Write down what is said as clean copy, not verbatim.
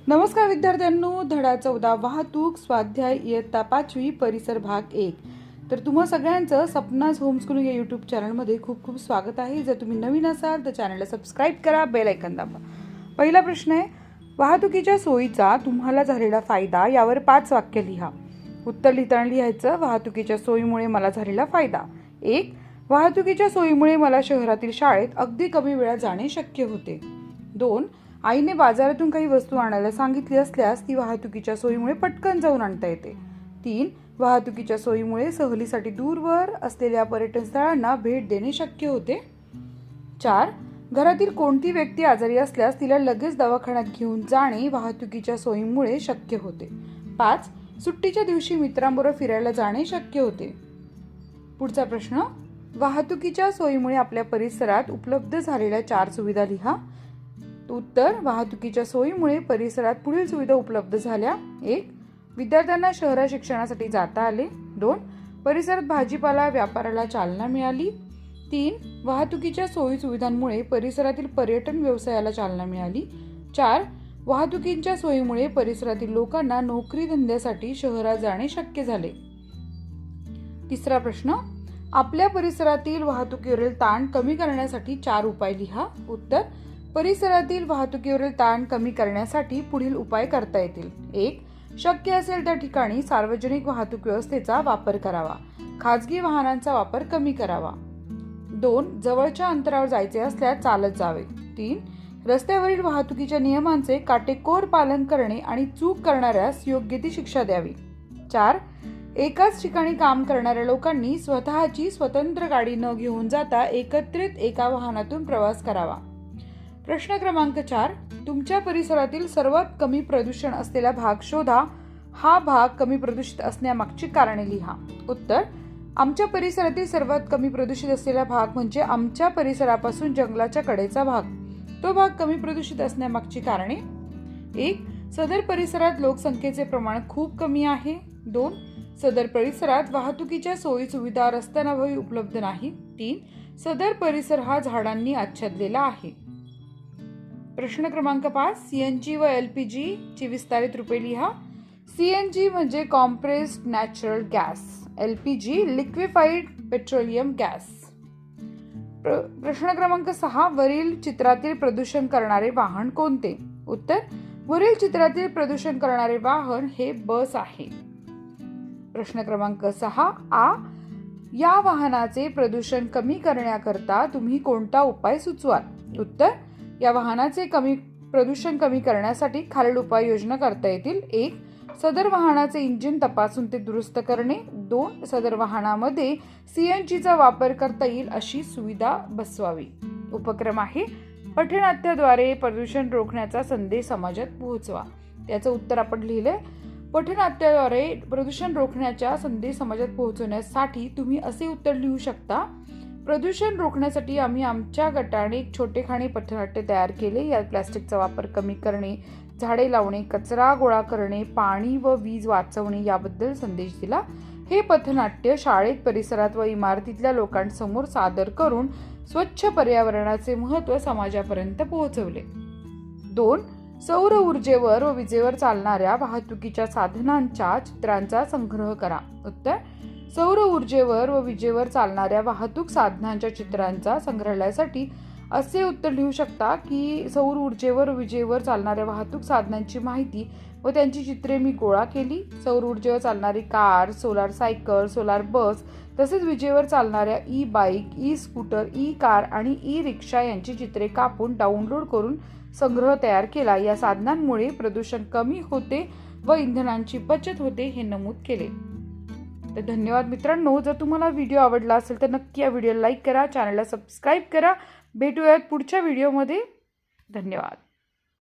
नमस्कार विद्यार्थ्यांनो, धडा 14 वाहतूक स्वाध्याय इयत्ता 5वी परिसर भाग 1. तर तुम्हा सगळ्यांचं सपनाज होमस्कूलिंग या यूट्यूब चॅनलमध्ये खूप खूप स्वागत आहे. जर तुम्ही नवीन असाल तर चॅनलला सबस्क्राईब करा, बेल आयकॉन दाबा. पहिला प्रश्न आहे, वाहतुकीच्या सोयीचा तुम्हाला झालेला फायदा यावर 5 वाक्य लिहा. उत्तर लिहिताना लिहायचं, वाहतुकीच्या सोयीमुळे मला झालेला फायदा. 1. वाहतुकीच्या सोयीमुळे मला शहरातील शाळेत अगदी कमी वेळात जाणे शक्य होते. 2. आईने बाजारातून काही वस्तू आणायला सांगितली असल्यास ती वाहतुकीच्या सोयीमुळे पटकन जाऊन आणता येते. 3. वाहतुकीच्या सोयीमुळे सहलीसाठी दूरवर असलेल्या पर्यटन स्थळांना भेट देणे शक्य होते. 4. घरातील कोणती व्यक्ती आजारी असल्यास तिला लगेच दवाखान्यात घेऊन जाणे वाहतुकीच्या सोयीमुळे शक्य होते. 5. सुट्टीच्या दिवशी मित्रांबरोबर फिरायला जाणे शक्य होते. पुढचा प्रश्न, वाहतुकीच्या सोयीमुळे आपल्या परिसरात उपलब्ध झालेल्या 4 सुविधा लिहा. उत्तर, वाहतुकीच्या सोयीमुळे परिसरात पुढील सुविधा उपलब्ध झाल्या. 1. विद्यार्थ्यांना शहरात शिक्षणासाठी जाता आले. 2. परिसरात भाजीपाला व्यापाराला चालना मिळाली. 3. वाहतुकीच्या सोयी सुविधांमुळे परिसरातील पर्यटन व्यवसायाला चालना मिळाली. 4. वाहतुकीच्या सोयीमुळे परिसरातील लोकांना नोकरी धंद्यासाठी शहरात जाणे शक्य झाले. तिसरा प्रश्न, आपल्या परिसरातील वाहतुकीवरील ताण कमी करण्यासाठी 4 उपाय लिहा. उत्तर, परिसरातील वाहतुकीवरील ताण कमी करण्यासाठी पुढील उपाय करता येतील. 1. शक्य असेल त्या ठिकाणी सार्वजनिक वाहतूक व्यवस्थेचा वापर करावा. खाजगी वाहनांचा वापर कमी करावा. 2. जवळच्या अंतरावर जायचे असल्यास चालत जावे. 3. रस्त्यावरील वाहतुकीच्या नियमांचे काटेकोर पालन करणे आणि चूक करणाऱ्यास योग्य ती शिक्षा द्यावी. 4. एकाच ठिकाणी काम करणाऱ्या लोकांनी स्वतःची स्वतंत्र गाडी न घेऊन जाता एकत्रित एका वाहनातून प्रवास करावा. प्रश्न क्रमांक 4. तुमच्या परिसरातील सर्वात कमी प्रदूषण असलेला भाग शोधा. हा भाग कमी प्रदूषित असण्यामागची कारणे लिहा. उत्तर, आमच्या परिसरातील सर्वात कमी प्रदूषित असलेला भाग म्हणजे आमच्या परिसरापासून जंगलाच्या कडेचा भाग. तो भाग कमी प्रदूषित असण्यामागची कारणे: 1. सदर परिसरात लोकसंख्येचे प्रमाण खूप कमी आहे. 2. सदर परिसरात वाहतुकीच्या सोयी सुविधा रस्त्याअभावी उपलब्ध नाही. 3. सदर परिसर हा झाडांनी आच्छादलेला आहे. प्रश्न क्रमांक 5. सीएनजी व एलपीजी ची विस्तारित रूपे लिहा. सीएनजी म्हणजे compressed natural gas, LPG liquefied petroleum gas. प्रश्न क्रमांक 6. वरील चित्रातील प्रदूषण करणारे वाहन कोणते? उत्तर, वरील चित्रातील प्रदूषण करणारे वाहन हे बस आहे. प्रश्न क्रमांक 6 आ. या वाहनाचे प्रदूषण कमी करण्याकरता तुम्ही कोणता उपाय सुचवाल? उत्तर, या वाहनाचे प्रदूषण कमी करण्यासाठी खालील उपाययोजना करता येतील. 1. सदर वाहनाचे इंजिन तपासून ते दुरुस्त करणे. 2. सदर वाहनामध्ये सीएनजीचा वापर करता येईल अशी सुविधा बसवावी. उपक्रम आहे, पथनाट्याद्वारे प्रदूषण रोखण्याचा संदेश समाजात पोहोचवा. त्याचं उत्तर आपण लिहिलंय. पथनाट्याद्वारे प्रदूषण रोखण्याचा संदेश समाजात पोहोचवण्यासाठी तुम्ही असे उत्तर लिहू शकता: प्रदूषण रोखण्यासाठी आम्ही आमच्या गटाने एक छोटेखानी पथनाट्य तयार केले. यात प्लास्टिकचा वापर कमी करणे, झाडे लावणे, कचरा गोळा करणे, पाणी व वीज वाचवणे याबद्दल संदेश दिला. हे पथनाट्य शाळेत, परिसरात व इमारतीतल्या लोकांसमोर सादर करून स्वच्छ पर्यावरणाचे महत्त्व समाजापर्यंत पोहोचवले. 2. सौर ऊर्जेवर व विजेवर चालणाऱ्या वाहतुकीच्या साधनांच्या चित्रांचा संग्रह करा. उत्तर, सौर ऊर्जेवर व विजेवर चालणाऱ्या वाहतूक साधनांच्या चित्रांचा संग्रहालयासाठी असे उत्तर लिहू शकता की सौर ऊर्जेवर व विजेवर चालणाऱ्या वाहतूक साधनांची माहिती व त्यांची चित्रे मी गोळा केली. सौर ऊर्जेवर चालणारी कार, सोलार सायकल, सोलार बस तसेच विजेवर चालणाऱ्या e bike, e scooter, E car आणि ई रिक्षा यांची चित्रे कापून डाउनलोड करून संग्रह तयार केला. या साधनांमुळे प्रदूषण कमी होते व इंधनांची बचत होते हे नमूद केले. तर धन्यवाद मित्रांनो. जर तुम्हाला व्हिडिओ आवडला असेल तर नक्की या व्हिडिओला लाईक करा, चॅनलला सबस्क्राईब करा. भेटूयात पुढच्या व्हिडिओमध्ये. धन्यवाद.